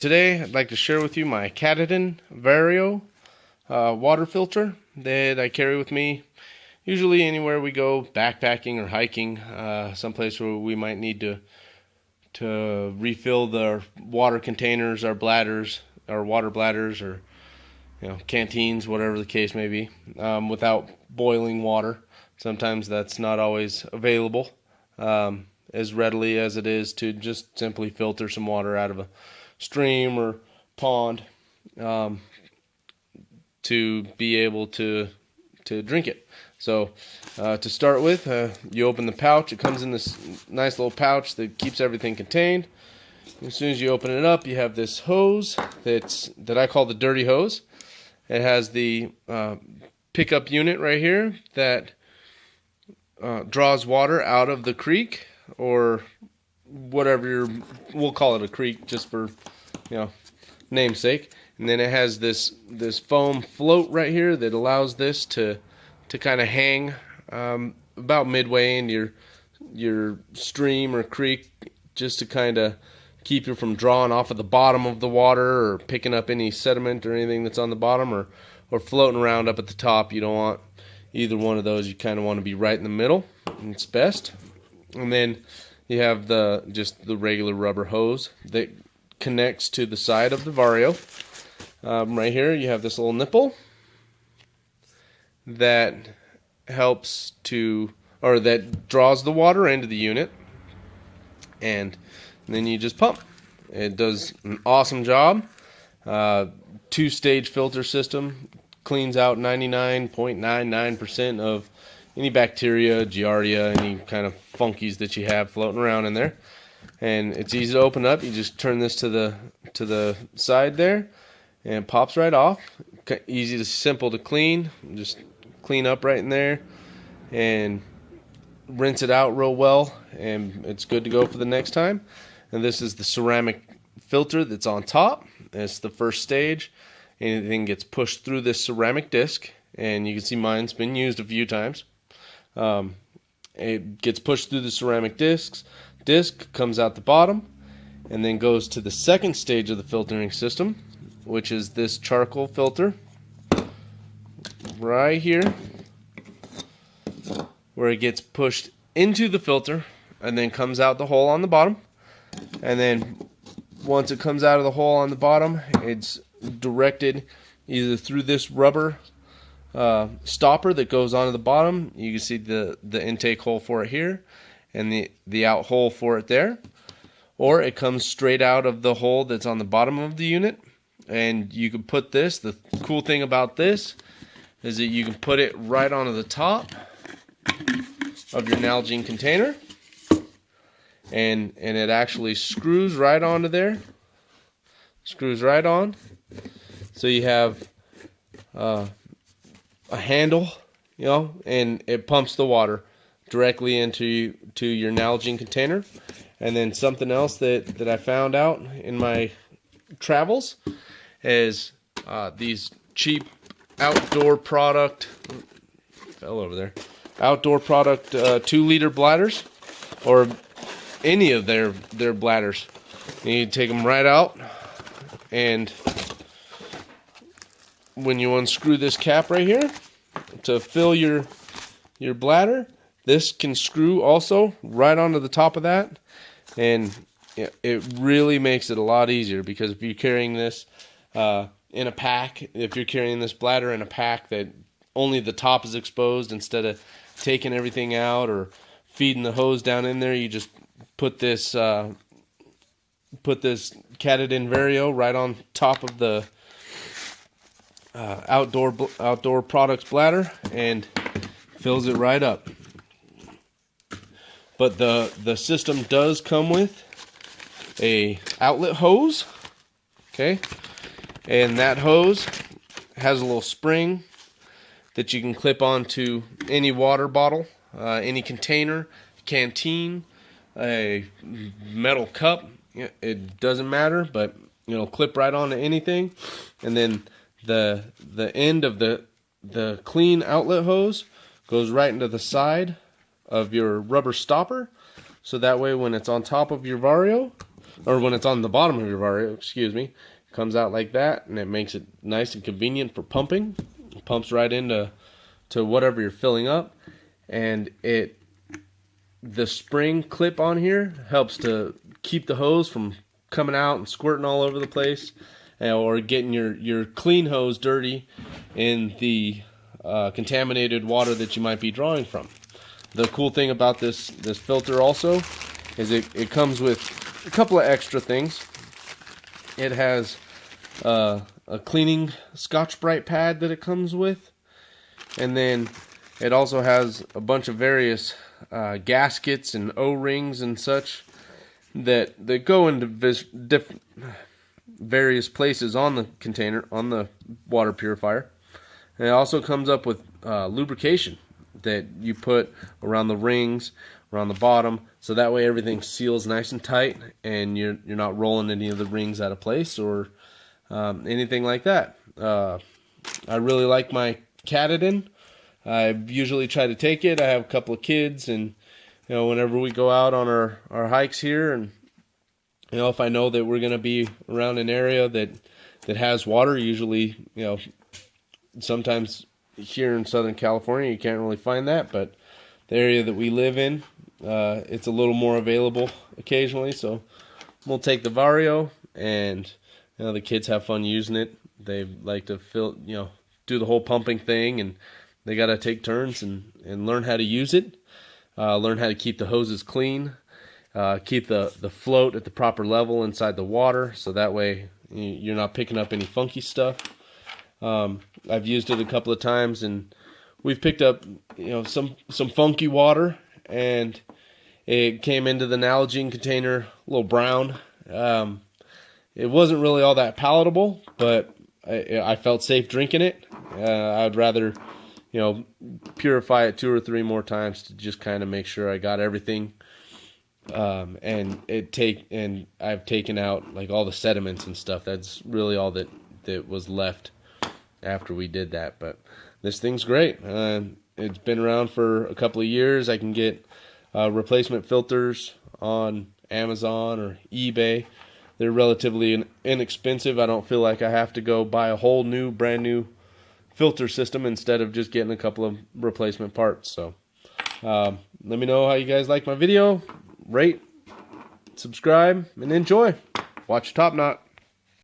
Today I'd like to share with you my Katadyn Vario water filter that I carry with me usually anywhere we go, backpacking or hiking, someplace where we might need to refill the water containers, our bladders, our water bladders, or canteens, whatever the case may be, without boiling water. Sometimes that's not always available as readily as it is to just simply filter some water out of a stream or pond to be able to drink it. So to start with, you open the pouch. It comes in this nice little pouch that keeps everything contained. As soon as you open it up, you have this hose that I call the dirty hose. It has the pickup unit right here that draws water out of the creek, or whatever we'll call it, a creek just for namesake. And then it has this foam float right here that allows this to kind of hang about midway in your stream or creek, just to kind of keep you from drawing off of the bottom of the water or picking up any sediment or anything that's on the bottom, or floating around up at the top. You don't want either one of those. You kind of want to be right in the middle, and it's best. And then you have just the regular rubber hose that connects to the side of the Vario. Right here you have this little nipple that that draws the water into the unit, and then you just pump. It does an awesome job. Two-stage filter system, cleans out 99.99% of any bacteria, giardia, any kind of funkies that you have floating around in there. And it's easy to open up. You just turn this to the side there, and it pops right off. Simple to clean. Just clean up right in there and rinse it out real well, and it's good to go for the next time. And this is the ceramic filter that's on top. It's the first stage. Anything gets pushed through this ceramic disc, and you can see mine's been used a few times. It gets pushed through the ceramic disc comes out the bottom, and then goes to the second stage of the filtering system, which is this charcoal filter right here, where it gets pushed into the filter and then comes out the hole on the bottom. And then once it comes out of the hole on the bottom, it's directed either through this rubber stopper that goes onto the bottom. You can see the intake hole for it here, and the out hole for it there, or it comes straight out of the hole that's on the bottom of the unit. And you can put this, the cool thing about this is that you can put it right onto the top of your Nalgene container, and it actually screws right onto there. Screws right on. So you have a handle, and it pumps the water directly into your Nalgene container. And then something else that I found out in my travels is these cheap outdoor product 2-liter bladders, or any of their bladders. You take them right out, and when you unscrew this cap right here to fill your bladder, this can screw also right onto the top of that, and it really makes it a lot easier, because if you're carrying this in a pack, if you're carrying this bladder in a pack that only the top is exposed, instead of taking everything out or feeding the hose down in there, you just put this Katadyn Vario right on top of the outdoor products bladder, and fills it right up. But the system does come with a outlet hose, okay, and that hose has a little spring that you can clip onto any water bottle, any container, canteen, a metal cup. It doesn't matter, but clip right onto anything. And then the end of the clean outlet hose goes right into the side of your rubber stopper, so that way when it's on top of your Vario, or when it's on the bottom of your Vario, excuse me, it comes out like that, and it makes it nice and convenient for pumping. It pumps right into whatever you're filling up, and the spring clip on here helps to keep the hose from coming out and squirting all over the place, or getting your clean hose dirty in the contaminated water that you might be drawing from. The cool thing about this filter also is it comes with a couple of extra things. It has a cleaning Scotch-Brite pad that it comes with, and then it also has a bunch of various gaskets and O-rings and such that go into various places on the container, on the water purifier. And it also comes up with lubrication that you put around the rings, around the bottom, so that way everything seals nice and tight, and you're not rolling any of the rings out of place or anything like that. I really like my Katadyn. I usually try to take it. I have a couple of kids, and whenever we go out on our hikes here, and if I know that we're going to be around an area that has water, usually sometimes here in Southern California you can't really find that, but the area that we live in, it's a little more available occasionally. So we'll take the Vario, and the kids have fun using it. They like to do the whole pumping thing, and they got to take turns and learn how to use it, learn how to keep the hoses clean, keep the float at the proper level inside the water, so that way you're not picking up any funky stuff. I've used it a couple of times, and we've picked up some funky water, and it came into the Nalgene container a little brown. It wasn't really all that palatable, but I felt safe drinking it. I'd rather purify it 2 or 3 more times to just kind of make sure I got everything. And I've taken out like all the sediments and stuff. That's really all that was left after we did that. But this thing's great. It's been around for a couple of years. I can get replacement filters on Amazon or eBay. They're relatively inexpensive. I don't feel like I have to go buy a whole brand new filter system instead of just getting a couple of replacement parts. So let me know how you guys like my video. Rate, subscribe, and enjoy. Watch Top Knot.